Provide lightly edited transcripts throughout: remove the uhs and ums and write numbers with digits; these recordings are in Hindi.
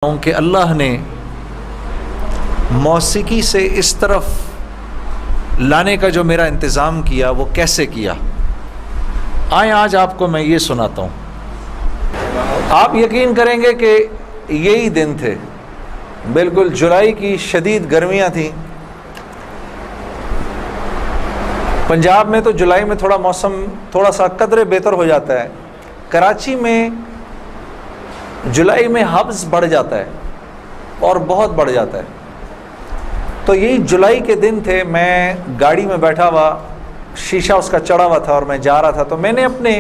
कि अल्लाह ने मौसीकी से इस तरफ लाने का जो मेरा इंतज़ाम किया वो कैसे किया। आए आज आपको मैं ये सुनाता हूँ। आप यकीन करेंगे कि यही दिन थे, बिल्कुल जुलाई की शदीद गर्मियाँ थीं। पंजाब में तो जुलाई में थोड़ा मौसम थोड़ा सा कदरे बेहतर हो जाता है। कराची में जुलाई में हब्स बढ़ जाता है और बहुत बढ़ जाता है। तो यही जुलाई के दिन थे, मैं गाड़ी में बैठा हुआ, शीशा उसका चढ़ा हुआ था और मैं जा रहा था। तो मैंने अपने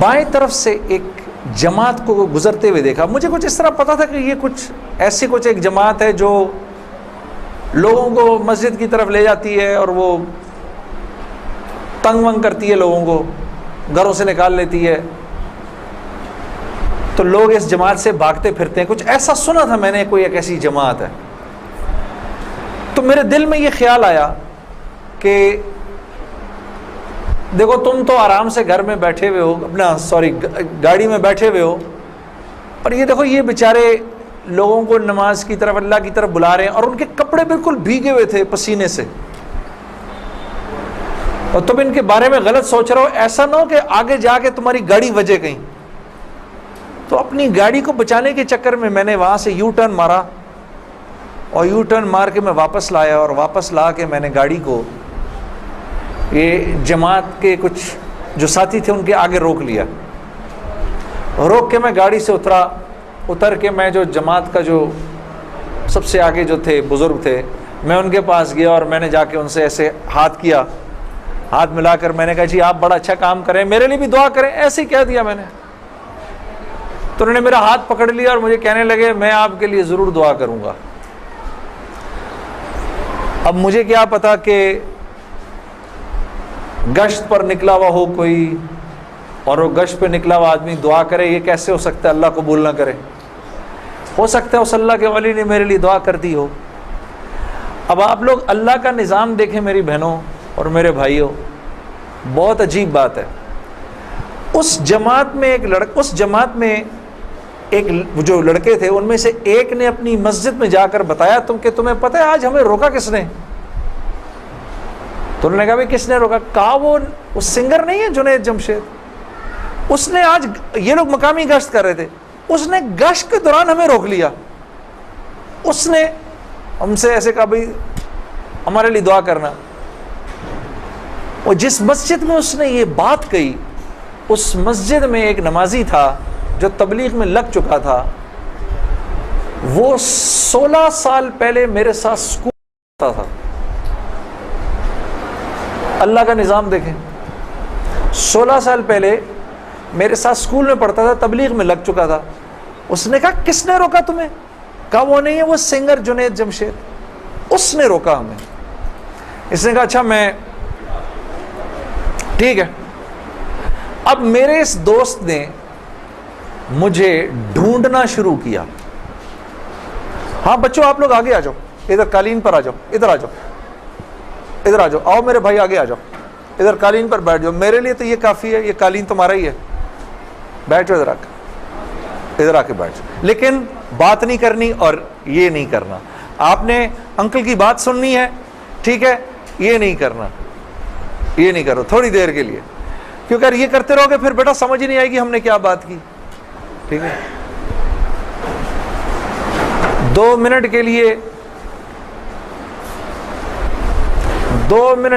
बाएं तरफ से एक जमात को गुजरते हुए देखा। मुझे कुछ इस तरह पता था कि ये कुछ ऐसी कुछ एक जमात है जो लोगों को मस्जिद की तरफ ले जाती है और वो तंग वंग करती है, लोगों को घरों से निकाल लेती है, तो लोग इस जमात से भागते फिरते हैं। कुछ ऐसा सुना था मैंने, कोई एक ऐसी जमात है। तो मेरे दिल में ये ख्याल आया कि देखो तुम तो आराम से घर में बैठे हुए हो, गाड़ी में बैठे हुए हो, और ये देखो ये बेचारे लोगों को नमाज की तरफ, अल्लाह की तरफ बुला रहे हैं और उनके कपड़े बिल्कुल भीगे हुए थे पसीने से, और तुम इनके बारे में गलत सोच रहे हो। ऐसा ना हो कि आगे जाके तुम्हारी गाड़ी वजे कहीं। तो अपनी गाड़ी को बचाने के चक्कर में मैंने वहाँ से यू टर्न मारा और यू टर्न मार के मैं वापस लाया, और वापस ला के मैंने गाड़ी को ये जमात के कुछ जो साथी थे उनके आगे रोक लिया। रोक के मैं गाड़ी से उतर के मैं जो जमात का जो सबसे आगे जो थे बुज़ुर्ग थे, मैं उनके पास गया और मैंने जाके उनसे ऐसे हाथ किया, हाथ मिलाकर मैंने कहा जी आप बड़ा अच्छा काम करें, मेरे लिए भी दुआ करें, ऐसे ही कह दिया मैंने। तो उन्होंने मेरा हाथ पकड़ लिया और मुझे कहने लगे मैं आपके लिए ज़रूर दुआ करूँगा। अब मुझे क्या पता कि गश्त पर निकला हुआ हो कोई और वो गश्त पे निकला हुआ आदमी दुआ करे, ये कैसे हो सकता है अल्लाह कबूल ना करे। हो सकता है उस अल्लाह के वली ने मेरे लिए दुआ कर दी हो। अब आप लोग अल्लाह का निज़ाम देखें मेरी बहनों और मेरे भाइयों, बहुत अजीब बात है। उस जमात में एक जो लड़के थे उनमें से एक ने अपनी मस्जिद में जाकर बताया तुम्हें पता है आज हमें रोका किसने। तो उन्होंने कहा भाई किसने रोका? कहा वो उस सिंगर नहीं है जुनैद जमशेद, उसने आज, ये लोग मकामी गश्त कर रहे थे, उसने गश्त के दौरान हमें रोक लिया। उसने हमसे ऐसे कहा भाई हमारे लिए दुआ करना। और जिस मस्जिद में उसने ये बात कही, उस मस्जिद में एक नमाजी था जो तबलीग में लग चुका था। वो 16 साल पहले मेरे साथ स्कूल पढ़ता था। अल्लाह का निज़ाम देखें, 16 साल पहले मेरे साथ स्कूल में पढ़ता था, तबलीग में लग चुका था। उसने कहा किसने रोका तुम्हें? कहा वो नहीं है, वो सिंगर जुनैद जमशेद, उसने रोका हमें। इसने कहा अच्छा मैं ठीक है। अब मेरे इस दोस्त ने मुझे ढूंढना शुरू किया। हाँ बच्चों आप लोग आगे आ जाओ, इधर कालीन पर आ जाओ, इधर आ जाओ, इधर आ जाओ, आओ मेरे भाई आगे आ जाओ, इधर कालीन पर बैठ जाओ। मेरे लिए तो ये काफ़ी है, ये कालीन तुम्हारा ही है, बैठ जाओ इधर आके बैठ जाओ। लेकिन बात नहीं करनी और ये नहीं करना। आपने अंकल की बात सुननी है, ठीक है, ये नहीं करना, ये नहीं करो थोड़ी देर के लिए, क्योंकि अगर ये करते रहोगे फिर बेटा समझ ही नहीं आएगी हमने क्या बात की। ठीक है, 2 मिनट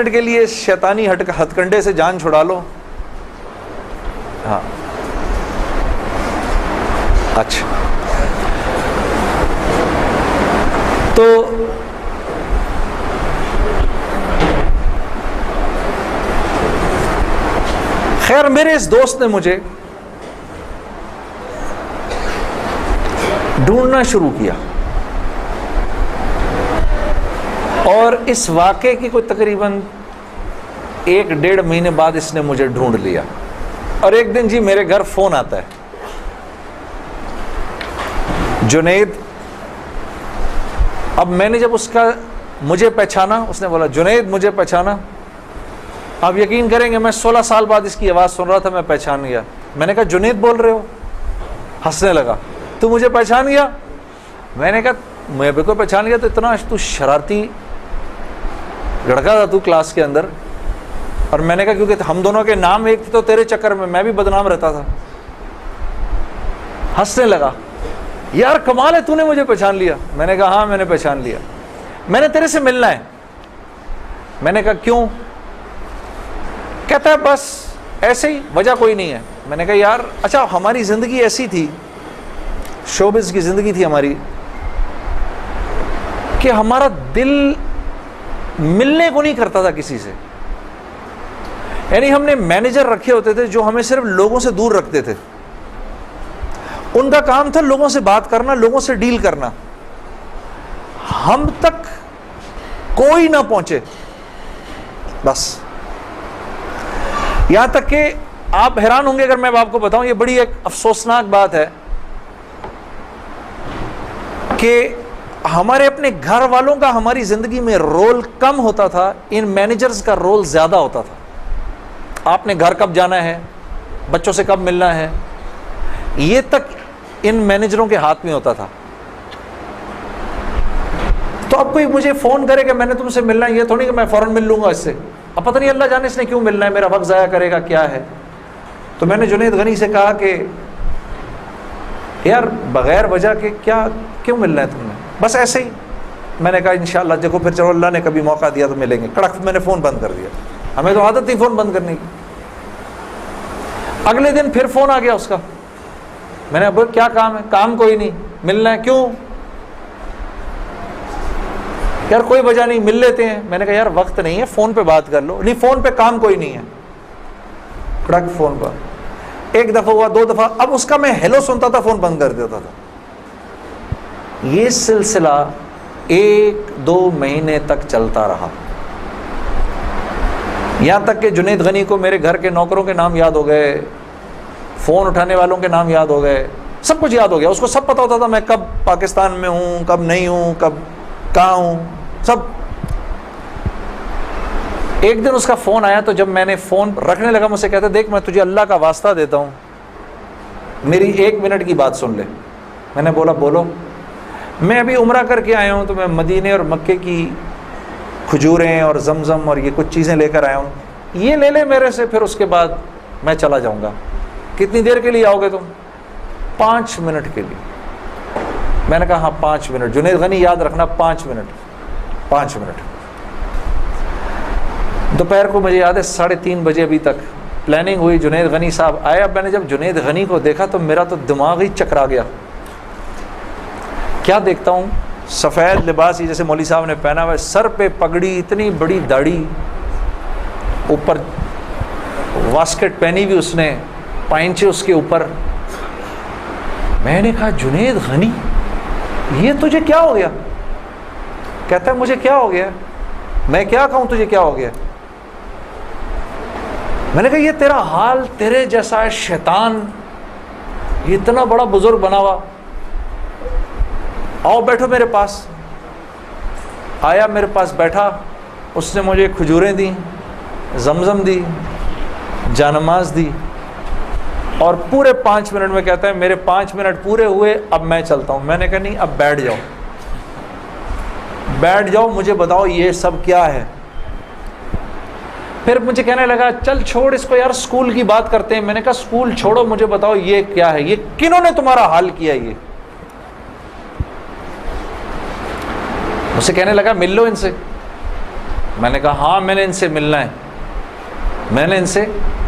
के लिए शैतानी हथकंडे से जान छुड़ा लो। हाँ अच्छा, तो खैर मेरे इस दोस्त ने मुझे ढूंढना शुरू किया और इस वाक़े की कोई तकरीबन 1-1.5 महीने बाद इसने मुझे ढूंढ लिया। और एक दिन जी मेरे घर फ़ोन आता है, जुनैद। अब मैंने जब मुझे पहचाना, उसने बोला जुनैद मुझे पहचाना। आप यकीन करेंगे मैं 16 साल बाद इसकी आवाज़ सुन रहा था, मैं पहचान गया। मैंने कहा जुनैद बोल रहे हो? हंसने लगा। तू मुझे पहचान गया? मैंने कहा मैं बिल्कुल पहचान गया, तो इतना तू शरारती लड़का था तू क्लास के अंदर। और मैंने कहा क्योंकि हम दोनों के नाम एक थे तो तेरे चक्कर में मैं भी बदनाम रहता था। हंसने लगा, यार कमाल है तूने मुझे पहचान लिया। मैंने कहा हाँ मैंने पहचान लिया, मैंने तेरे से मिलना है। मैंने कहा क्यों? कहता है बस ऐसे ही, वजह कोई नहीं है। मैंने कहा यार अच्छा हमारी जिंदगी ऐसी थी, शोबिज़ की जिंदगी थी हमारी, कि हमारा दिल मिलने को नहीं करता था किसी से। यानी हमने मैनेजर रखे होते थे जो हमें सिर्फ लोगों से दूर रखते थे। उनका काम था लोगों से बात करना, लोगों से डील करना, हम तक कोई ना पहुंचे बस। यहां तक कि आप हैरान होंगे अगर मैं आपको बताऊं, ये बड़ी एक अफसोसनाक बात है कि हमारे अपने घर वालों का हमारी जिंदगी में रोल कम होता था, इन मैनेजर्स का रोल ज्यादा होता था। आपने घर कब जाना है, बच्चों से कब मिलना है, ये तक इन मैनेजरों के हाथ में होता था। तो अब कोई मुझे फोन करे कि मैंने तुमसे मिलना है, ये थोड़ी कि मैं फौरन मिल लूंगा इससे। अब पता नहीं अल्लाह जाने इसने क्यों मिलना है, मेरा वक्त जाया करेगा क्या है। तो मैंने जुनैद गनी से कहा कि यार बगैर वजह के क्या क्यों मिलना है तुमने, बस ऐसे ही। मैंने कहा इंशाअल्लाह देखो फिर चलो अल्लाह ने कभी मौका दिया तो मिलेंगे। कड़क मैंने फ़ोन बंद कर दिया, हमें तो आदत थी फ़ोन बंद करने की। अगले दिन फिर फ़ोन आ गया उसका। मैंने अब क्या काम है? काम कोई नहीं, मिलना है। क्यों? यार कोई वजह नहीं, मिल लेते हैं। मैंने कहा यार वक्त नहीं है, फ़ोन पे बात कर लो। नहीं फ़ोन पे काम कोई नहीं है। कड़क फ़ोन पर एक दफ़ा हुआ, दो दफ़ा, अब उसका मैं हेलो सुनता था, फ़ोन बंद कर देता था। ये सिलसिला 1-2 महीने तक चलता रहा, यहां तक कि जुनैद गनी को मेरे घर के नौकरों के नाम याद हो गए, फ़ोन उठाने वालों के नाम याद हो गए, सब कुछ याद हो गया। उसको सब पता होता था मैं कब पाकिस्तान में हूँ, कब नहीं हूँ, कब कहाँ हूँ, सब। एक दिन उसका फ़ोन आया, तो जब मैंने फ़ोन रखने लगा मुझसे कहता देख मैं तुझे अल्लाह का वास्ता देता हूँ, मेरी 1 मिनट की बात सुन ले। मैंने बोला बोलो। मैं अभी उम्रा करके आया हूँ, तो मैं मदीने और मक्के की खजूरें और जमज़म और ये कुछ चीज़ें लेकर आया हूँ, ये ले ले मेरे से, फिर उसके बाद मैं चला जाऊँगा। कितनी देर के लिए आओगे तुम? 5 मिनट के लिए। मैंने कहा हाँ 5 मिनट। जुनैद गनी याद रखना, 5 मिनट, 5 मिनट। दोपहर को मुझे याद है 3:30 बजे अभी तक प्लानिंग हुई, जुनैद गनी साहब आए। अब मैंने जब जुनैद गनी को देखा तो मेरा तो दिमाग ही चकरा गया। क्या देखता हूँ, सफ़ेद लिबास ही जैसे मौली साहब ने पहना हुआ है, सर पे पगड़ी, इतनी बड़ी दाढ़ी, ऊपर वास्केट पहनी हुई उसने, पाइंचे उसके ऊपर। मैंने कहा जुनैद गनी ये तुझे क्या हो गया? कहता है मुझे क्या हो गया? मैं क्या कहूँ तुझे क्या हो गया? मैंने कहा ये तेरा हाल, तेरे जैसा है शैतान, ये इतना बड़ा बुजुर्ग बना हुआ, आओ बैठो मेरे पास। आया, मेरे पास बैठा, उसने मुझे खजूरें दी, जमजम दी, जानमाज दी, और पूरे 5 मिनट में कहता है मेरे 5 मिनट पूरे हुए, अब मैं चलता हूँ। मैंने कहा नहीं, अब बैठ जाओ, बैठ जाओ, मुझे बताओ ये सब क्या है। फिर मुझे कहने लगा चल छोड़ इसको यार, स्कूल की बात करते हैं। मैंने कहा स्कूल छोड़ो, मुझे बताओ ये क्या है, ये किन्होंने तुम्हारा हाल किया? ये मुझसे कहने लगा मिल लो इनसे। मैंने कहा हाँ मैंने इनसे मिलना है, मैंने इनसे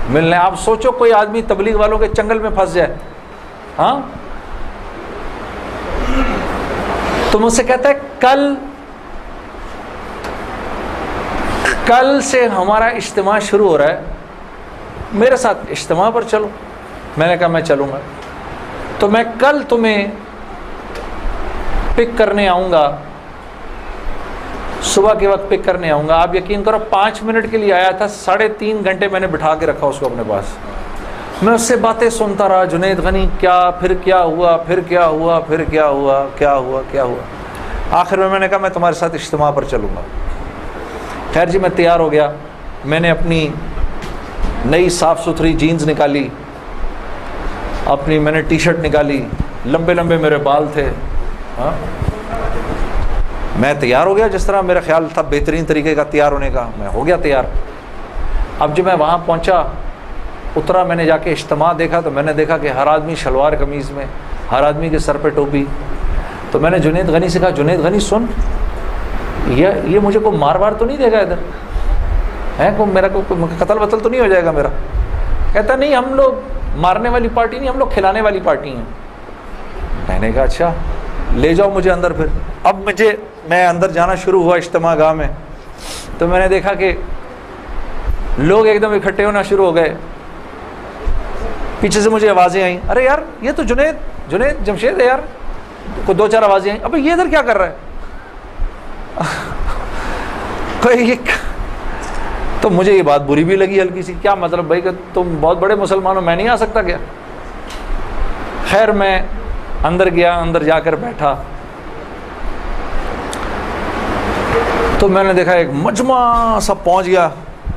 मिलना है। आप सोचो कोई आदमी तबलीग वालों के चंगल में फंस जाए, हाँ? तो मुझसे कहता है कल से हमारा इज्तिमा शुरू हो रहा है, मेरे साथ इज्तिमा पर चलो। मैंने कहा मैं चलूँगा, तो मैं कल तुम्हें पिक करने आऊँगा, सुबह के वक्त पिक करने आऊँगा। आप यकीन करो 5 मिनट के लिए आया था, 3.5 घंटे मैंने बिठा के रखा उसको अपने पास। मैं उससे बातें सुनता रहा, जुनैद गनी क्या, फिर क्या हुआ, फिर क्या हुआ, फिर क्या हुआ, क्या हुआ, क्या हुआ। आखिर में मैंने कहा मैं तुम्हारे साथ इज्तिमा पर चलूँगा। खैर जी मैं तैयार हो गया, मैंने अपनी नई साफ़ सुथरी जीन्स निकाली, अपनी मैंने टी शर्ट निकाली, लंबे लंबे मेरे बाल थे। हाँ, मैं तैयार हो गया जिस तरह मेरा ख्याल था बेहतरीन तरीके का तैयार होने का, मैं हो गया तैयार। अब जब मैं वहाँ पहुँचा, उतरा, मैंने जाके इज्तिमा देखा तो मैंने देखा कि हर आदमी शलवार कमीज़ में, हर आदमी के सर पे टोपी। तो मैंने जुनैद गनी से कहा, जुनैद गनी सुन, ये मुझे को मार वार तो नहीं देगा इधर है, को मेरा को कत्ल वतल तो नहीं हो जाएगा मेरा? कहता नहीं, हम लोग मारने वाली पार्टी नहीं, हम लोग खिलाने वाली पार्टी हैं। मैंने कहा अच्छा, ले जाओ मुझे अंदर। फिर अब मैं अंदर जाना शुरू हुआ इज्तिमा गाह में, तो मैंने देखा कि लोग एकदम इकट्ठे होना शुरू हो गए। पीछे से मुझे आवाज़ें आई, अरे यार ये तो जुनैद जमशेद है यार। को दो चार आवाज़ें आई, अबे ये इधर क्या कर रहा है? कोई तो मुझे ये बात बुरी भी लगी हल्की सी, क्या मतलब भाई कि तुम बहुत बड़े मुसलमान हो, मैं नहीं आ सकता क्या? खैर मैं अंदर गया, अंदर जाकर बैठा तो मैंने देखा एक मजमा सब पहुंच गया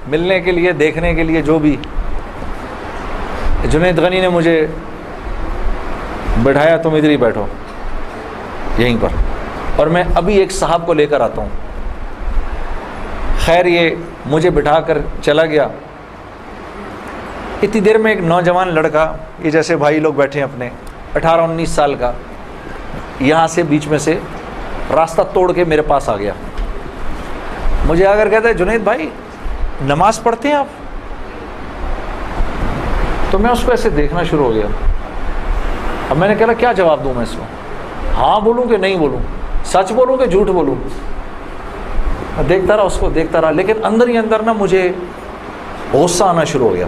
मिलने के लिए, देखने के लिए। जो भी जुनैद गनी ने मुझे बैठाया, तुम इधर ही बैठो यहीं पर, और मैं अभी एक साहब को लेकर आता हूँ। खैर ये मुझे बिठाकर चला गया। इतनी देर में एक नौजवान लड़का, ये जैसे भाई लोग बैठे हैं अपने, 18-19 साल का, यहाँ से बीच में से रास्ता तोड़ के मेरे पास आ गया। मुझे आकर कहता है, जुनैद भाई नमाज पढ़ते हैं आप? तो मैं उसको ऐसे देखना शुरू हो गया। अब मैंने कहा क्या जवाब दूँ मैं इसको, हाँ बोलूँ कि नहीं बोलूँ, सच बोलूँ कि झूठ बोलूँ? देखता रहा उसको, देखता रहा, लेकिन अंदर ही अंदर ना मुझे गुस्सा आना शुरू हो गया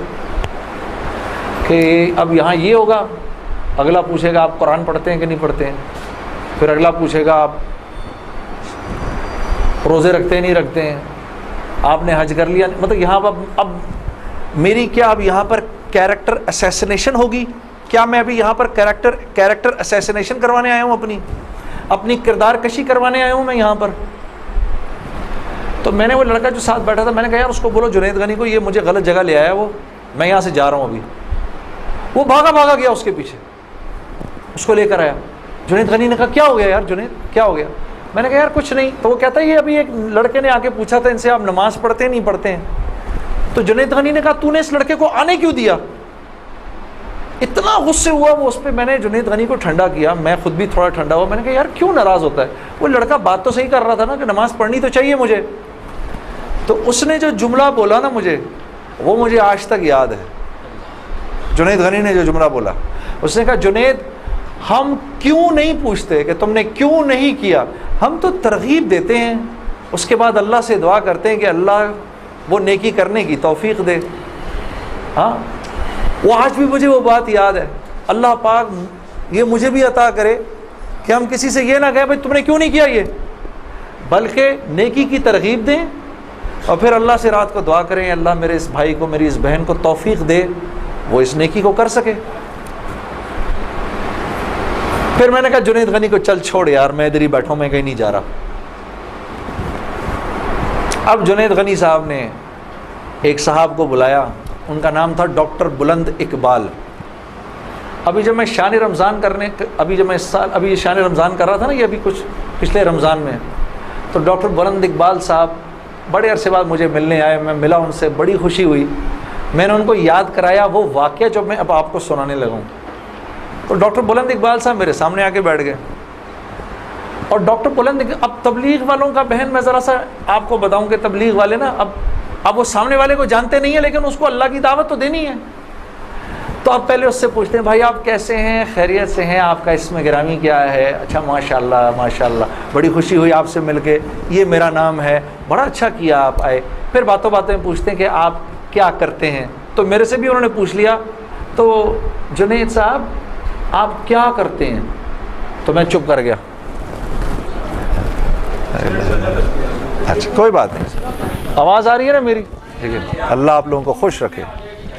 कि अब यहाँ ये होगा, अगला पूछेगा आप कुरान पढ़ते हैं कि नहीं पढ़ते हैं, फिर अगला पूछेगा आप रोज़े रखते हैं नहीं रखते हैं, आपने हज कर लिया। मतलब यहाँ अब मेरी क्या अब यहाँ पर कैरेक्टर असैसिनेशन होगी क्या? मैं अभी यहाँ पर कैरेक्टर असैसिनेशन करवाने आया हूँ, अपनी किरदार कशी करवाने आया हूँ मैं यहाँ पर। तो मैंने वो लड़का जो साथ बैठा था, मैंने कहा यार उसको बोलो जुनैद गनी को, ये मुझे गलत जगह ले आया वो, मैं यहाँ से जा रहा हूँ अभी। वो भागा गया उसके पीछे, उसको लेकर आया। जुनैद गनी ने कहा क्या हो गया यार जुनैद, क्या हो गया? मैंने कहा यार कुछ नहीं। तो वो कहता है ये अभी एक लड़के ने आके पूछा था इनसे, आप नमाज पढ़ते हैं नहीं पढ़ते हैं? तो जुनैद गनी ने कहा तूने इस लड़के को आने क्यों दिया? इतना गुस्से हुआ वो उस पर। मैंने जुनैद गनी को ठंडा किया, मैं खुद भी थोड़ा ठंडा हुआ। मैंने कहा यार क्यों नाराज़ होता है? वो लड़का बात तो सही कर रहा था ना कि नमाज पढ़नी तो चाहिए मुझे। तो उसने जो जुमला बोला ना मुझे, वो मुझे आज तक याद है। जुनैद गनी ने जो जुमला बोला, उसने कहा जुनैद हम क्यों नहीं पूछते कि तुमने क्यों नहीं किया, हम तो तरगीब देते हैं, उसके बाद अल्लाह से दुआ करते हैं कि अल्लाह वो नेकी करने की तौफीक दे। हाँ, वो आज भी मुझे वो बात याद है। अल्लाह पाक ये मुझे भी अता करे कि हम किसी से ये ना कहें भाई तुमने क्यों नहीं किया ये, बल्कि नेकी की तरगीब दें और फिर अल्लाह से रात को दुआ करें अल्लाह मेरे इस भाई को, मेरी इस बहन को तौफीक दे, वो इस नेकी को कर सके। फिर मैंने कहा जुनैद गनी को चल छोड़ यार, मैं इधर ही बैठा हूं, मैं कहीं नहीं जा रहा। अब जुनैद गनी साहब ने एक साहब को बुलाया, उनका नाम था डॉक्टर बुलंद इकबाल। अभी जब मैं शान रमज़ान अभी ये शान रमज़ान कर रहा था ना, ये अभी कुछ पिछले रमज़ान में, तो डॉक्टर बुलंद इकबाल साहब बड़े अरसे बाद मुझे मिलने आए। मैं मिला उनसे, बड़ी खुशी हुई। मैंने उनको याद कराया वो वाक़या जो मैं अब आपको सुनाने लगा हूँ। तो डॉक्टर बुलंद इकबाल साहब मेरे सामने आके बैठ गए। और डॉक्टर बुलंद, अब तबलीग वालों का बहन मैं ज़रा सा आपको बताऊं कि तबलीग वाले ना अब वो सामने वाले को जानते नहीं है, लेकिन उसको अल्लाह की दावत तो देनी है। तो आप पहले उससे पूछते हैं भाई आप कैसे हैं, खैरियत से हैं, आपका इसमें गिरामी क्या है? अच्छा माशाल्लाह माशाल्लाह, बड़ी खुशी हुई आपसे मिलके, ये मेरा नाम है, बड़ा अच्छा किया आप आए। फिर बातों बातों में पूछते हैं कि आप क्या करते हैं। तो मेरे से भी उन्होंने पूछ लिया, तो जुनैद साहब आप क्या करते हैं? तो मैं चुप कर गया। अच्छा कोई बात नहीं, आवाज़ आ रही है ना मेरी? ठीक है, अल्लाह आप लोगों को खुश रखे।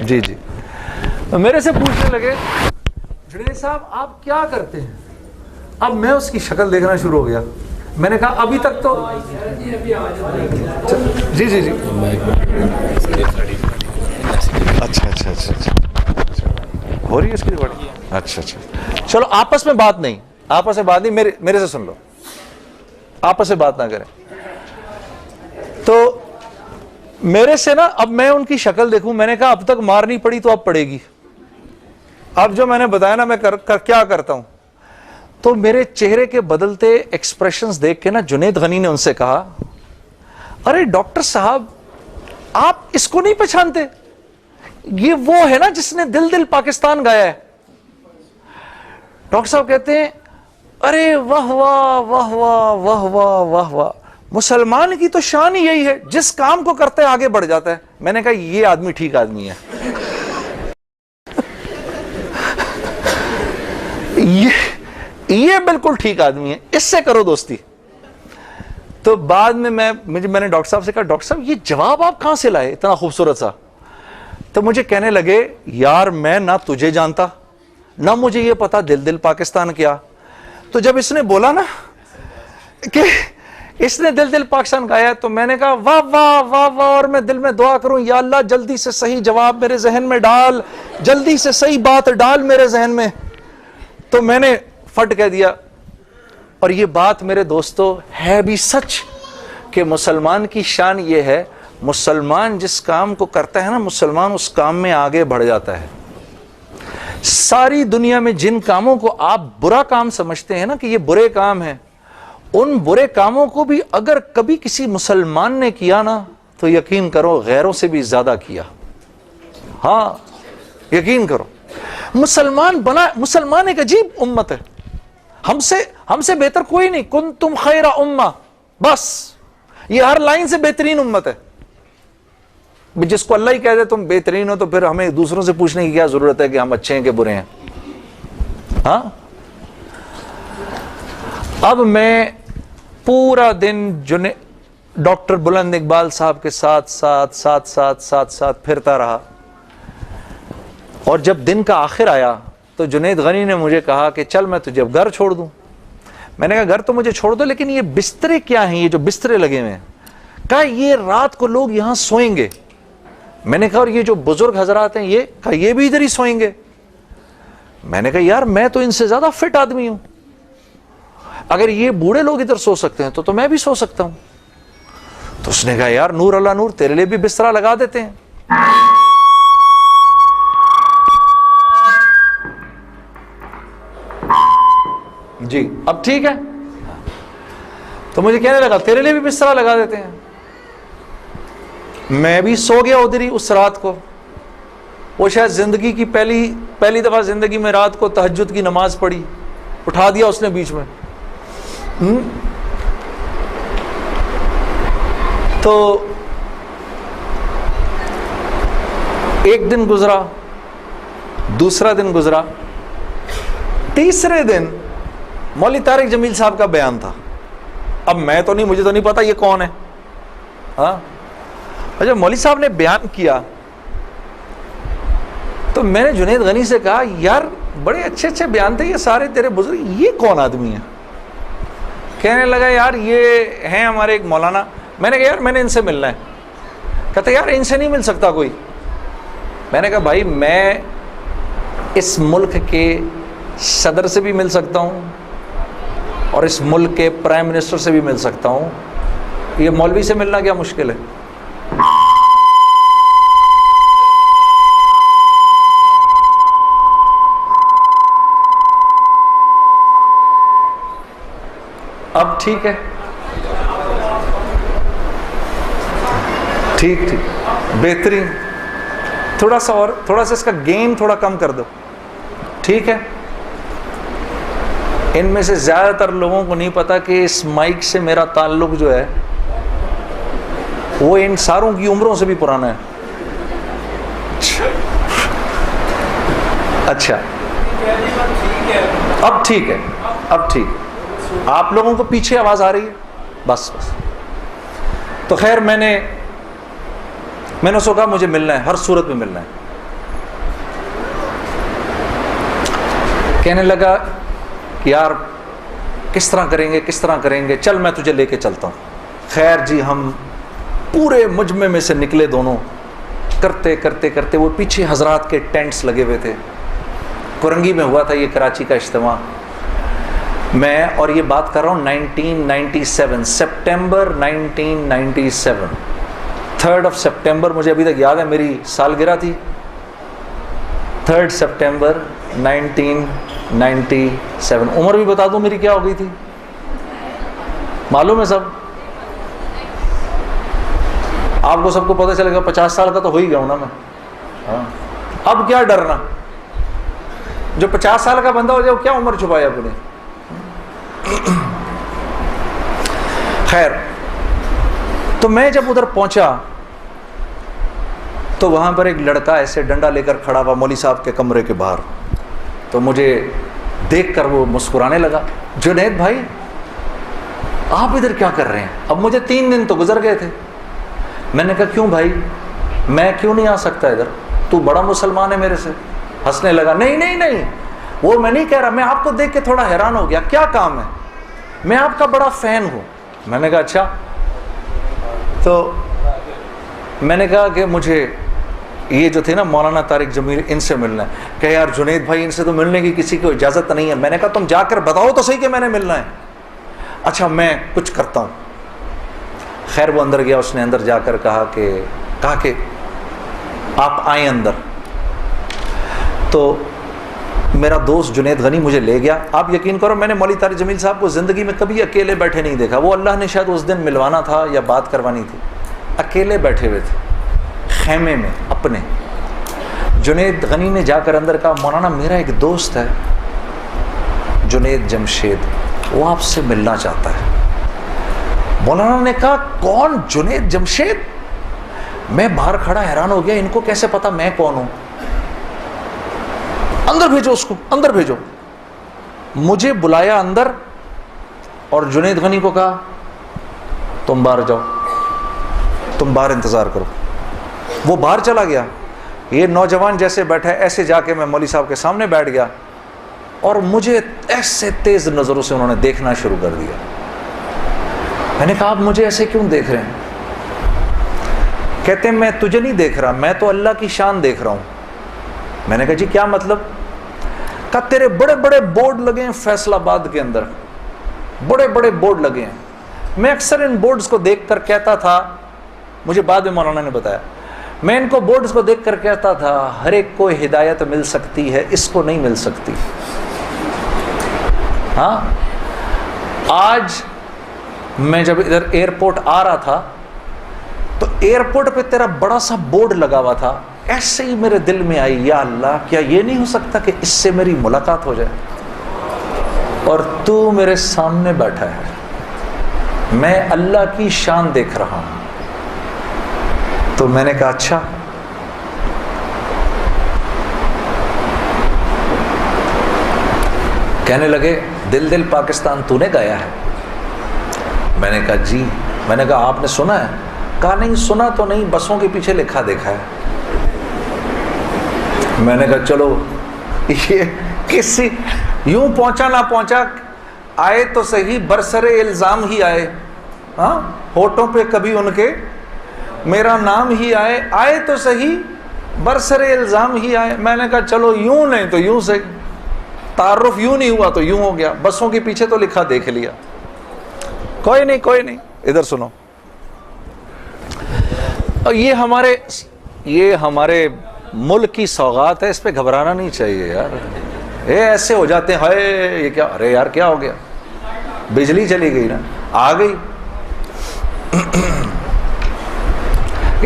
जी जी। तो मेरे से पूछने लगे जुनैद साहब आप क्या करते हैं? अब मैं उसकी शक्ल देखना शुरू हो गया। मैंने कहा अभी तक तो जी जी जी अच्छा अच्छा अच्छा अच्छा हो रही है इसकी रिकॉर्डिंग? अच्छा अच्छा, चलो आपस में बात नहीं, आपस में बात नहीं, मेरे से सुन लो, आपस में बात ना करें। तो मेरे से ना, अब मैं उनकी शक्ल देखूं, मैंने कहा अब तक मार नहीं पड़ी तो अब पड़ेगी। अब जो मैंने बताया ना मैं क्या करता हूं, तो मेरे चेहरे के बदलते एक्सप्रेशंस देख के ना जुनैद गनी ने उनसे कहा, अरे डॉक्टर साहब आप इसको नहीं पहचानते, ये वो है ना जिसने दिल दिल पाकिस्तान गाया है। डॉक्टर साहब कहते हैं, अरे वाह वाह वाह वाह वाह वाह वाह वाह, मुसलमान की तो शान ही यही है, जिस काम को करते है आगे बढ़ जाता है। मैंने कहा ये आदमी ठीक आदमी है। ये बिल्कुल ठीक आदमी है, इससे करो दोस्ती। तो बाद में मैंने डॉक्टर साहब से कहा, डॉक्टर साहब ये जवाब आप कहां से लाए इतना खूबसूरत सा? तो मुझे कहने लगे, यार मैं ना तुझे जानता ना मुझे ये पता दिल दिल पाकिस्तान क्या। तो जब इसने बोला ना कि इसने दिल दिल पाकिस्तान गाया, तो मैंने कहा वाह वाह वाह वाह, और मैं दिल में दुआ करूं, या अल्लाह जल्दी से सही जवाब मेरे जहन में डाल, जल्दी से सही बात डाल मेरे जहन में। तो मैंने फट कह दिया, और ये बात मेरे दोस्तों है भी सच कि मुसलमान की शान ये है, मुसलमान जिस काम को करता है ना, मुसलमान उस काम में आगे बढ़ जाता है। सारी दुनिया में जिन कामों को आप बुरा काम समझते हैं ना कि ये बुरे काम हैं, उन बुरे कामों को भी अगर कभी किसी मुसलमान ने किया ना, तो यकीन करो गैरों से भी ज्यादा किया। हाँ यकीन करो, मुसलमान एक अजीब उम्मत है, हमसे बेहतर कोई नहीं। कुन तुम खैरा उम्मा, बस ये हर लाइन से बेहतरीन उम्मत है। जिसको अल्लाह ही कह दे तुम बेहतरीन हो, तो फिर हमें दूसरों से पूछने की क्या जरूरत है कि हम अच्छे हैं कि बुरे हैं? हाँ, अब मैं पूरा दिन डॉक्टर बुलंद इकबाल साहब के साथ फिरता रहा, और जब दिन का आखिर आया तो जुनैद गनी ने मुझे कहा कि चल मैं तुझे अब घर छोड़ दूं। मैंने कहा घर तो मुझे छोड़ दो, लेकिन ये बिस्तरे क्या हैं, ये जो बिस्तरे लगे हुए हैं? कहा ये रात को लोग यहां सोएंगे। मैंने कहा और ये जो बुजुर्ग हजरात हैं ये? कहा ये भी इधर ही सोएंगे। मैंने कहा यार मैं तो इनसे ज्यादा फिट आदमी हूं, अगर ये बूढ़े लोग इधर सो सकते हैं तो मैं भी सो सकता हूं। तो उसने कहा यार नूर अल्लाह नूर, तेरे लिए भी बिस्तरा लगा देते हैं। जी अब ठीक है। तो मुझे कहने लगा तेरे लिए भी बिस्तरा लगा देते हैं। मैं भी सो गया उधर ही उस रात को। वो शायद जिंदगी की पहली दफा जिंदगी में रात को तहज्जुद की नमाज पढ़ी, उठा दिया उसने बीच में। तो एक दिन गुजरा, दूसरा दिन गुजरा, तीसरे दिन मौलवी तारिक जमील साहब का बयान था। अब मैं तो नहीं, मुझे तो नहीं पता ये कौन है। हाँ, अच्छा मौलवी साहब ने बयान किया तो मैंने जुनैद गनी से कहा यार बड़े अच्छे अच्छे बयान थे ये सारे तेरे बुजुर्ग, ये कौन आदमी है? कहने लगा यार ये हैं हमारे एक मौलाना। मैंने कहा यार मैंने इनसे मिलना है। कहते यार इनसे नहीं मिल सकता कोई। मैंने कहा भाई मैं इस मुल्क के सदर से भी मिल सकता हूँ और इस मुल्क के प्राइम मिनिस्टर से भी मिल सकता हूँ, ये मौलवी से मिलना क्या मुश्किल है? अब ठीक है, ठीक ठीक बेहतरीन। थोड़ा सा इसका गेन थोड़ा कम कर दो, ठीक है। इनमें से ज्यादातर लोगों को नहीं पता कि इस माइक से मेरा ताल्लुक जो है वो इन सारों की उम्रों से भी पुराना है। अच्छा अब ठीक है, अब ठीक। आप लोगों को पीछे आवाज आ रही है? बस बस। तो खैर मैंने उसको कहा मुझे मिलना है, हर सूरत में मिलना है। कहने लगा कि यार किस तरह करेंगे, चल मैं तुझे लेके चलता हूँ। खैर जी हम पूरे मुजमे में से निकले दोनों, करते करते करते वो पीछे हजरात के टेंट्स लगे हुए थे, कुरंगी में हुआ था ये कराची का इज्तिमा। मैं और ये बात कर रहा हूँ 1997, सितंबर 1997, 3rd सितंबर, मुझे अभी तक याद है, मेरी सालगिरह थी, 3 सितंबर 1997। उम्र भी बता दूं मेरी क्या हो गई थी, मालूम है सब आपको, सबको पता चलेगा। 50 साल का तो हो ही गया हूं ना मैं। हाँ, अब क्या डरना, जो 50 साल का बंदा हो जाए, क्या उम्र छुपाया अपने। खैर, तो मैं जब उधर पहुंचा तो वहां पर एक लड़का ऐसे डंडा लेकर खड़ा हुआ मौली साहब के कमरे के बाहर। तो मुझे देखकर वो मुस्कुराने लगा, जुनैद भाई आप इधर क्या कर रहे हैं। अब मुझे 3 दिन तो गुजर गए थे। मैंने कहा क्यों भाई, मैं क्यों नहीं आ सकता इधर, तू बड़ा मुसलमान है मेरे से। हंसने लगा, नहीं नहीं नहीं, वो मैं नहीं कह रहा, मैं आपको देख के थोड़ा हैरान हो गया, क्या काम है, मैं आपका बड़ा फैन हूं। मैंने कहा अच्छा। तो मैंने कहा कि मुझे ये जो थे ना मौलाना तारिक जमील, इनसे मिलना है। कहे यार जुनैद भाई, इनसे तो मिलने की किसी को इजाज़त नहीं है। मैंने कहा तुम जाकर बताओ तो सही कि मैंने मिलना है। अच्छा मैं कुछ करता हूँ। खैर वो अंदर गया, उसने अंदर जाकर कहा कि आप आए अंदर। तो मेरा दोस्त जुनैद गनी मुझे ले गया। आप यकीन करो, मैंने मौलवी तारिक जमील साहब को ज़िंदगी में कभी अकेले बैठे नहीं देखा। वो अल्लाह ने शायद उस दिन मिलवाना था या बात करवानी थी, अकेले बैठे हुए थे खेमे में अपने। जुनैद गनी ने जाकर अंदर कहा, मौलाना मेरा एक दोस्त है जुनैद जमशेद, वो आपसे मिलना चाहता है। मौलाना ने कहा कौन, जुनैद जमशेद। मैं बाहर खड़ा हैरान हो गया, इनको कैसे पता मैं कौन हूं। अंदर भेजो उसको, अंदर भेजो। मुझे बुलाया अंदर और जुनैद गनी को कहा तुम बाहर जाओ, तुम बाहर इंतजार करो। वो बाहर चला गया। ये नौजवान जैसे बैठा है ऐसे जाके मैं मौलवी साहब के सामने बैठ गया और मुझे ऐसे तेज नजरों से उन्होंने देखना शुरू कर दिया। मैंने कहा आप मुझे ऐसे क्यों देख रहे हैं। कहते हैं मैं तुझे नहीं देख रहा, मैं तो अल्लाह की शान देख रहा हूं। मैंने कहा जी क्या मतलब। कहा तेरे बड़े बड़े बोर्ड लगे हैं फैसलाबाद के अंदर, बड़े बड़े बोर्ड लगे हैं। मैं अक्सर इन बोर्ड्स को देखकर कहता था, मुझे बाद में मौलाना ने बताया, मैं इनको बोर्ड्स को देखकर कहता था हर एक को हिदायत मिल सकती है, इसको नहीं मिल सकती। हाँ, आज मैं जब इधर एयरपोर्ट आ रहा था तो एयरपोर्ट पे तेरा बड़ा सा बोर्ड लगा हुआ था, ऐसे ही मेरे दिल में आई, या अल्लाह क्या ये नहीं हो सकता कि इससे मेरी मुलाकात हो जाए, और तू मेरे सामने बैठा है, मैं अल्लाह की शान देख रहा हूं। तो मैंने कहा अच्छा। कहने लगे दिल दिल पाकिस्तान तूने गाया है। मैंने कहा जी। मैंने कहा आपने सुना है। कहा नहीं सुना तो नहीं, बसों के पीछे लिखा देखा है। मैंने कहा चलो ये किसी यूं पहुंचा ना पहुंचा, आए तो सही बरसरे इल्जाम ही आए। हाँ, होठों पे कभी उनके मेरा नाम ही आए, आए तो सही बरसरे इल्जाम ही आए। मैंने कहा चलो यूं नहीं तो यूं से, तारुफ यूं नहीं हुआ तो यूं हो गया, बसों के पीछे तो लिखा देख लिया। कोई नहीं कोई नहीं, इधर सुनो। और ये हमारे मुल्क की सौगात है, इस पे घबराना नहीं चाहिए यार। ये ऐसे हो जाते हैं, हाय ये क्या, अरे यार क्या हो गया, बिजली चली गई ना, आ गई।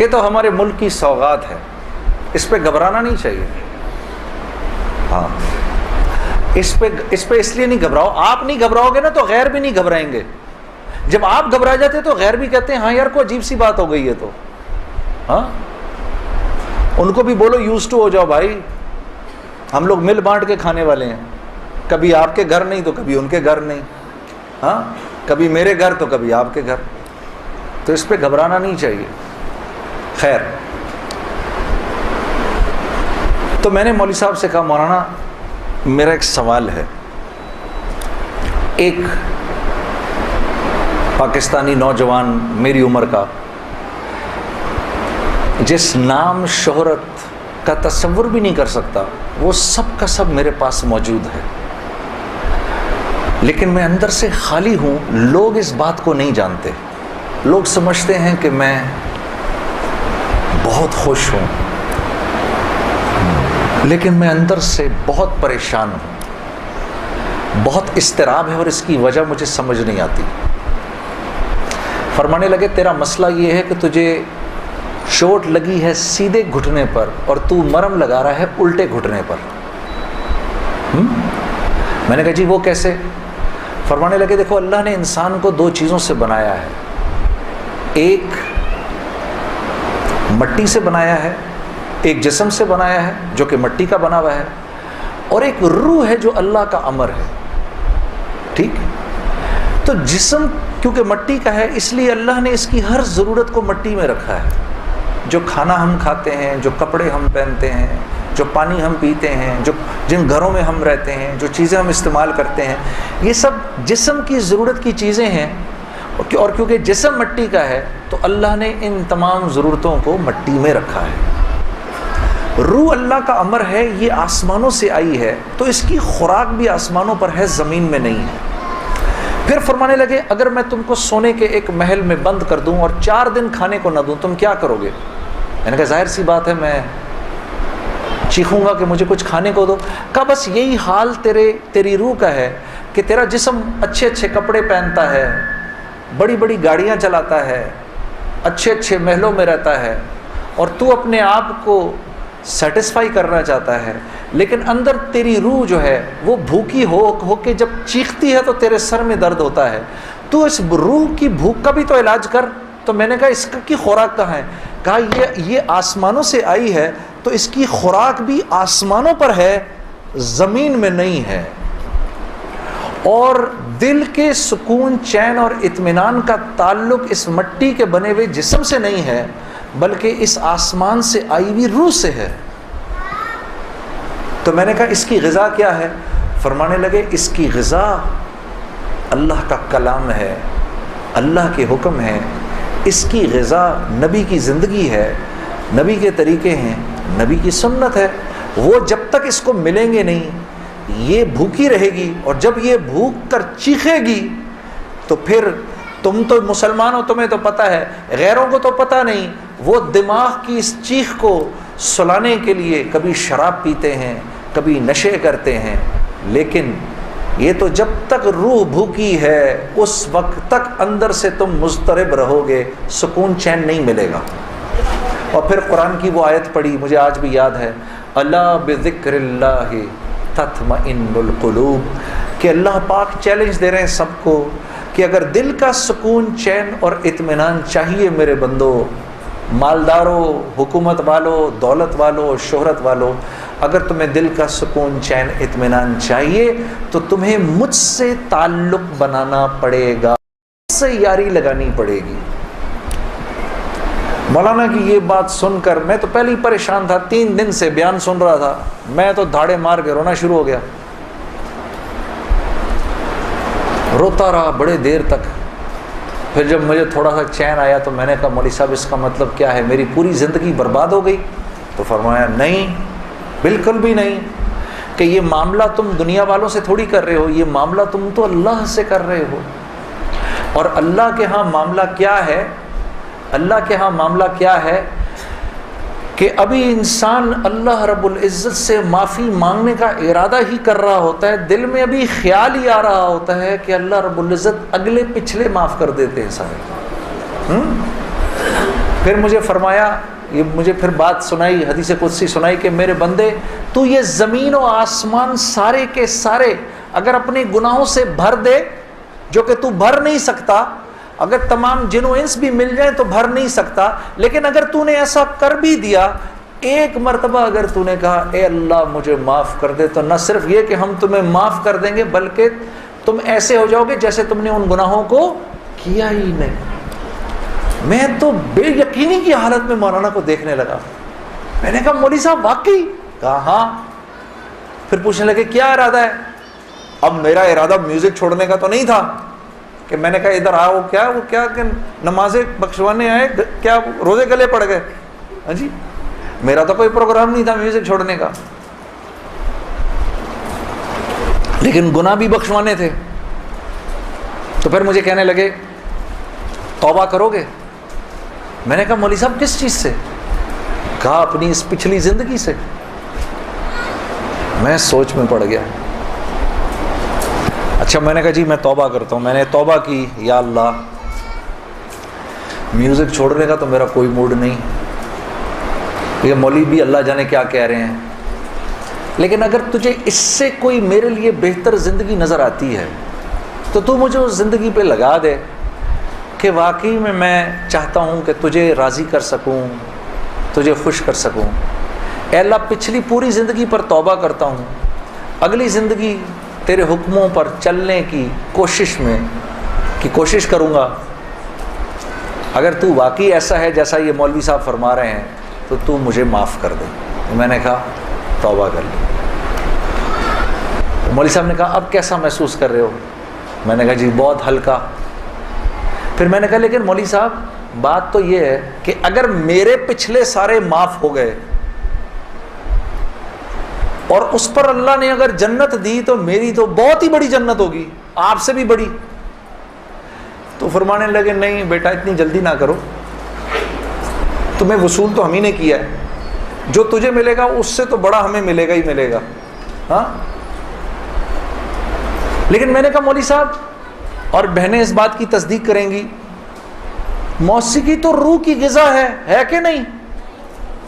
ये तो हमारे मुल्क की सौगात है, इस पे घबराना नहीं चाहिए। हाँ, इस पे इसलिए नहीं घबराओ, आप नहीं घबराओगे ना तो गैर भी नहीं घबराएंगे। जब आप घबरा जाते तो गैर भी कहते हैं हाँ यार कोई अजीब सी बात हो गई है। तो हाँ, उनको भी बोलो यूज टू हो जाओ भाई, हम लोग मिल बांट के खाने वाले हैं, कभी आपके घर नहीं तो कभी उनके घर नहीं। हाँ, कभी मेरे घर तो कभी आपके घर, तो इस पे घबराना नहीं चाहिए। खैर, तो मैंने मौलवी साहब से कहा मौलाना मेरा एक सवाल है, एक पाकिस्तानी नौजवान मेरी उम्र का, जिस नाम शोहरत का तस्वुर भी नहीं कर सकता, वो सब का सब मेरे पास मौजूद है, लेकिन मैं अंदर से खाली हूँ। लोग इस बात को नहीं जानते। लोग समझते हैं कि मैं बहुत खुश हूँ, लेकिन मैं अंदर से बहुत परेशान हूँ, बहुत इस्तिराब है और इसकी वजह मुझे समझ नहीं आती। फरमाने लगे तेरा मसला ये है कि तुझे चोट लगी है सीधे घुटने पर और तू मरहम लगा रहा है उल्टे घुटने पर। मैंने कहा जी वो कैसे? फरमाने लगे देखो अल्लाह ने इंसान को दो चीज़ों से बनाया है, एक मट्टी से बनाया है, एक जिस्म से बनाया है जो कि मट्टी का बना हुआ है, और एक रूह है जो अल्लाह का अमर है। ठीक? तो जिस्म क्योंकि मट्टी का है इसलिए अल्लाह ने इसकी हर ज़रूरत को मट्टी में रखा है। जो खाना हम खाते हैं, जो कपड़े हम पहनते हैं, जो पानी हम पीते हैं, जो जिन घरों में हम रहते हैं, जो चीज़ें हम इस्तेमाल करते हैं, ये सब जिस्म की ज़रूरत की चीज़ें हैं। और क्योंकि जिस्म मट्टी का है तो अल्लाह ने इन तमाम ज़रूरतों को मट्टी में रखा है। रूह अल्लाह का अमर है, ये आसमानों से आई है, तो इसकी खुराक भी आसमानों पर है, ज़मीन में नहीं है। फिर फरमाने लगे अगर मैं तुमको सोने के एक महल में बंद कर दूं और 4 दिन खाने को ना दूं, तुम क्या करोगे? मैंने कहा जाहिर सी बात है मैं चीखूंगा कि मुझे कुछ खाने को दो। कहा बस यही हाल तेरी रूह का है कि तेरा जिस्म अच्छे अच्छे कपड़े पहनता है, बड़ी बड़ी गाड़ियां चलाता है, अच्छे अच्छे महलों में रहता है, और तू अपने आप को सेटिस्फाई करना चाहता है, लेकिन अंदर तेरी रूह जो है वो भूखी हो के जब चीखती है तो तेरे सर में दर्द होता है। तू इस रूह की भूख का भी तो इलाज कर। तो मैंने कहा इसका की खुराक कहाँ है? कहा ये आसमानों से आई है तो इसकी खुराक भी आसमानों पर है, ज़मीन में नहीं है। और दिल के सुकून, चैन और इत्मीनान का ताल्लुक इस मट्टी के बने हुए जिस्म से नहीं है, बल्कि इस आसमान से आई हुई रूह से है। तो मैंने कहा इसकी ग़िज़ा क्या है? फरमाने लगे इसकी ग़िज़ा अल्लाह का कलाम है, अल्लाह के हुक्म है, इसकी ग़िज़ा नबी की ज़िंदगी है, नबी के तरीक़े हैं, नबी की सुन्नत है। वो जब तक इसको मिलेंगे नहीं ये भूखी रहेगी, और जब ये भूख कर चीखेगी तो फिर तुम तो मुसलमान हो, तुम्हें तो पता है, गैरों को तो पता नहीं। वो दिमाग की इस चीख को सुलाने के लिए कभी शराब पीते हैं, कभी नशे करते हैं, लेकिन ये तो जब तक रूह भूखी है उस वक्त तक अंदर से तुम मुस्तरिब रहोगे, सुकून चैन नहीं मिलेगा। और फिर कुरान की वो आयत पढ़ी, मुझे आज भी याद है, अला बिज़िक्रिल्लाहि तत्मइन्नुल कुलूब, कि अल्लाह पाक चैलेंज दे रहे हैं सबको कि अगर दिल का सुकून, चैन और इत्मीनान चाहिए मेरे बंदो, मालदारों, हुकूमत वालों, दौलत वालों, शोहरत वालों, अगर तुम्हें दिल का सुकून, चैन, इत्मीनान चाहिए तो तुम्हें मुझसे ताल्लुक़ बनाना पड़ेगा, मुझसे यारी लगानी पड़ेगी। मौलाना की ये बात सुनकर मैं तो पहले ही परेशान था, 3 दिन से बयान सुन रहा था, मैं तो धाड़े मार के रोना शुरू हो गया। रोता रहा बड़े देर तक। फिर जब मुझे थोड़ा सा चैन आया तो मैंने कहा मौलवी साहब इसका मतलब क्या है, मेरी पूरी ज़िंदगी बर्बाद हो गई? तो फरमाया नहीं, बिल्कुल भी नहीं, कि ये मामला तुम दुनिया वालों से थोड़ी कर रहे हो, ये मामला तुम तो अल्लाह से कर रहे हो। और अल्लाह के यहाँ मामला क्या है? अल्लाह के यहाँ मामला क्या है कि अभी इंसान अल्लाह रब्बुल इज़्ज़त से माफ़ी मांगने का इरादा ही कर रहा होता है, दिल में अभी ख्याल ही आ रहा होता है कि अल्लाह रब्बुल इज़्ज़त अगले पिछले माफ़ कर देते हैं सारे। फिर मुझे फरमाया, ये मुझे फिर बात सुनाई, हदीस कुदसी सुनाई कि मेरे बंदे, तू ये ज़मीन और आसमान सारे के सारे अगर अपने गुनाहों से भर दे, जो कि तू भर नहीं सकता, अगर तमाम जिन्नो इंस भी मिल जाए तो भर नहीं सकता, लेकिन अगर तूने ऐसा कर भी दिया, एक मरतबा अगर तूने कहा ए अल्लाह मुझे माफ़ कर दे, तो न सिर्फ ये कि हम तुम्हें माफ़ कर देंगे, बल्कि तुम ऐसे हो जाओगे जैसे तुमने उन गुनाहों को किया ही नहीं। मैं तो बेयकीनी की हालत में मौलाना को देखने लगा। मैंने कहा मौलवी साहब वाकई? कहा हाँ। फिर पूछने लगे क्या इरादा है? अब मेरा इरादा म्यूज़िक छोड़ने का तो नहीं था कि मैंने कहा इधर आओ, क्या कि नमाजें बख्शवाने आए, क्या रोज़े गले पड़ गए? हाँ जी। मेरा तो कोई प्रोग्राम नहीं था म्यूजिक छोड़ने का, लेकिन गुनाह भी बख्शवाने थे। तो फिर मुझे कहने लगे तौबा करोगे? मैंने कहा मौलवी साहब किस चीज़ से? कहा अपनी इस पिछली ज़िंदगी से। मैं सोच में पड़ गया। अच्छा, मैंने कहा जी मैं तौबा करता हूँ। मैंने तौबा की, या अल्लाह म्यूज़िक छोड़ने का तो मेरा कोई मूड नहीं, ये मौलवी भी अल्लाह जाने क्या कह रहे हैं, लेकिन अगर तुझे इससे कोई मेरे लिए बेहतर ज़िंदगी नज़र आती है तो तू मुझे उस ज़िंदगी पे लगा दे कि वाकई में मैं चाहता हूँ कि तुझे राज़ी कर सकूँ, तुझे खुश कर सकूँ। ऐ अल्लाह पिछली पूरी ज़िंदगी पर तौबा करता हूँ, अगली ज़िंदगी तेरे हुक्मों पर चलने की कोशिश करूँगा। अगर तू वाकई ऐसा है जैसा ये मौलवी साहब फरमा रहे हैं तो तू मुझे माफ़ कर दे। तो मैंने कहा तौबा कर ली। तो मौलवी साहब ने कहा अब कैसा महसूस कर रहे हो? मैंने कहा जी बहुत हल्का। फिर मैंने कहा लेकिन मौलवी साहब बात तो ये है कि अगर मेरे पिछले सारे माफ़ हो गए और उस पर अल्लाह ने अगर जन्नत दी तो मेरी तो बहुत ही बड़ी जन्नत होगी, आपसे भी बड़ी। तो फरमाने लगे नहीं बेटा इतनी जल्दी ना करो, तुम्हें वसूल तो हम ही ने किया है, जो तुझे मिलेगा उससे तो बड़ा हमें मिलेगा ही मिलेगा। हाँ, लेकिन मैंने कहा मौलवी साहब, और बहनें इस बात की तस्दीक करेंगी, मौसीकी तो रूह की ग़िज़ा है कि नहीं?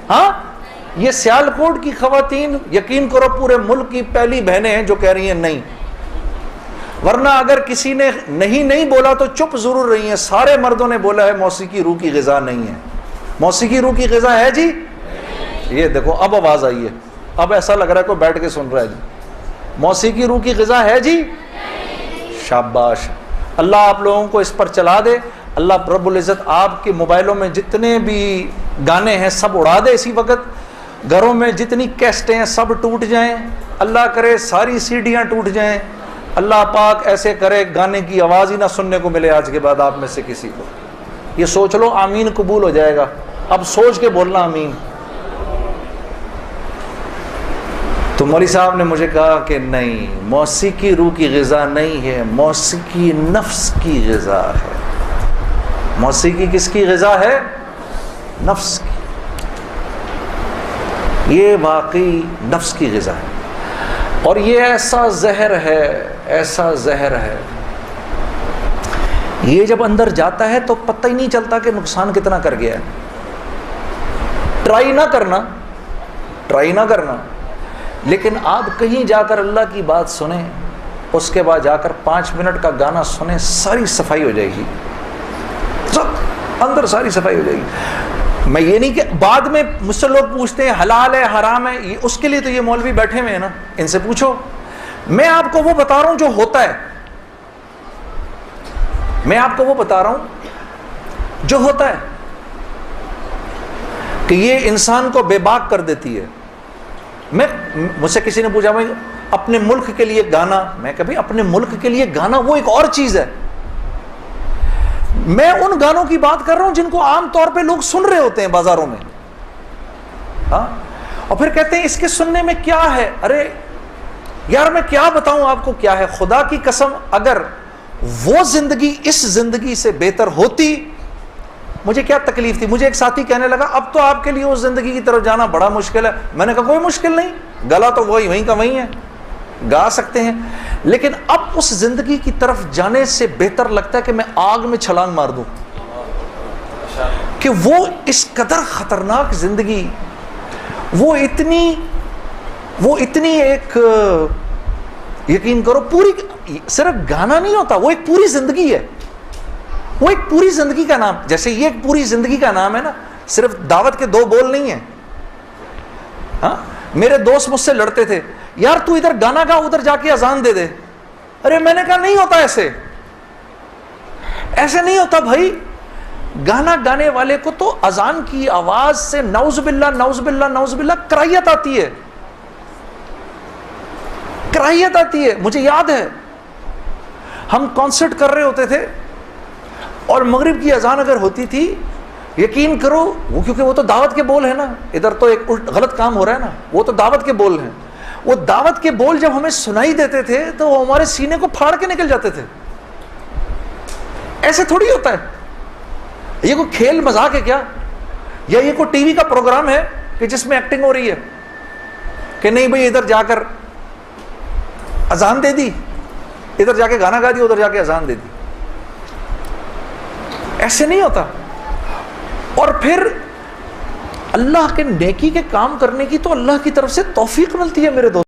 हाँ, ये सियालकोट की खवातीन यकीन करो पूरे मुल्क की पहली बहनें हैं जो कह रही हैं नहीं, वरना अगर किसी ने नहीं बोला तो चुप जरूर रही हैं। सारे मर्दों ने बोला है मौसीकी रूह की ग़िज़ा नहीं है। मौसीकी रूह की ग़िज़ा है जी? ये देखो अब आवाज़ आई है, अब ऐसा लग रहा है कोई बैठ के सुन रहा है जी। मौसीकी रूह की ग़िज़ा है जी? शाबाश, अल्लाह आप लोगों को इस पर चला दे। अल्लाह रब्बुल इज़्ज़त आपके मोबाइलों में जितने भी गाने हैं सब उड़ा दे इसी वक्त, घरों में जितनी कैसेटें हैं सब टूट जाएं, अल्लाह करे सारी सीडियां टूट जाएं, अल्लाह पाक ऐसे करे गाने की आवाज़ ही ना सुनने को मिले आज के बाद आप में से किसी को। ये सोच लो आमीन कबूल हो जाएगा, अब सोच के बोलना आमीन। तो मौलवी साहब ने मुझे कहा कि नहीं, मौसीकी रूह की ग़िज़ा नहीं है, मौसीकी नफ्स की ग़िज़ा है। मौसीकी किसकी ग़िज़ा है? नफ्स की। ये वाकई नफ्स की ग़िज़ा है और ये ऐसा जहर है, ऐसा जहर है, ये जब अंदर जाता है तो पता ही नहीं चलता कि नुकसान कितना कर गया है। ट्राई ना करना, लेकिन आप कहीं जाकर अल्लाह की बात सुने, उसके बाद जाकर 5 मिनट का गाना सुने, सारी सफाई हो जाएगी, सब अंदर सारी सफाई हो जाएगी। मैं ये नहीं कि बाद में मुझसे लोग पूछते हैं हलाल है हराम है, उसके लिए तो ये मौलवी बैठे हुए हैं ना, इनसे पूछो। मैं आपको वो बता रहा हूं जो होता है, मैं आपको वो बता रहा हूं जो होता है कि ये इंसान को बेबाक कर देती है। मुझसे किसी ने पूछा भाई अपने मुल्क के लिए गाना, मैं कभी अपने मुल्क के लिए गाना वो एक और चीज है। मैं उन गानों की बात कर रहा हूं जिनको आम तौर पे लोग सुन रहे होते हैं बाजारों में, हाँ, और फिर कहते हैं इसके सुनने में क्या है। अरे यार मैं क्या बताऊं आपको क्या है, खुदा की कसम अगर वो जिंदगी इस जिंदगी से बेहतर होती, मुझे क्या तकलीफ थी। मुझे एक साथी कहने लगा अब तो आपके लिए उस जिंदगी की तरफ जाना बड़ा मुश्किल है। मैंने कहा कोई मुश्किल नहीं, गला तो वहीं का वहीं है, गा सकते हैं, लेकिन अब उस जिंदगी की तरफ जाने से बेहतर लगता है कि मैं आग में छलांग मार दूं, कि वो इस कदर खतरनाक जिंदगी, वो इतनी एक, यकीन करो पूरी, सिर्फ गाना नहीं होता, वो एक पूरी जिंदगी है, वो एक पूरी जिंदगी का नाम। जैसे ये एक पूरी जिंदगी का नाम है ना, सिर्फ दावत के 2 बोल नहीं है। हाँ, मेरे दोस्त मुझसे लड़ते थे, यार तू इधर गाना गा उधर जाके अजान दे दे। अरे मैंने कहा नहीं होता ऐसे नहीं होता भाई। गाना गाने वाले को तो अजान की आवाज से नौज़ुबिल्लाह नौज़ुबिल्लाह नौज़ुबिल्लाह कराहियत आती है, कराहियत आती है। मुझे याद है हम कॉन्सर्ट कर रहे होते थे और मगरिब की अजान अगर होती थी यकीन करो वो, क्योंकि वो तो दावत के बोल है ना, इधर तो एक गलत काम हो रहा है ना, वो तो दावत के बोल हैं। वो दावत के बोल जब हमें सुनाई देते थे तो वो हमारे सीने को फाड़ के निकल जाते थे। ऐसे थोड़ी होता है, ये कोई खेल मजाक है क्या, या ये कोई टीवी का प्रोग्राम है कि जिसमें एक्टिंग हो रही है कि नहीं भाई इधर जाकर अजान दे दी, इधर जाके गाना गा दिया, उधर जाके अजान दे दी। ऐसे नहीं होता। और फिर अल्लाह के नेकी के काम करने की तो अल्लाह की तरफ से तौफीक मिलती है मेरे दोस्त।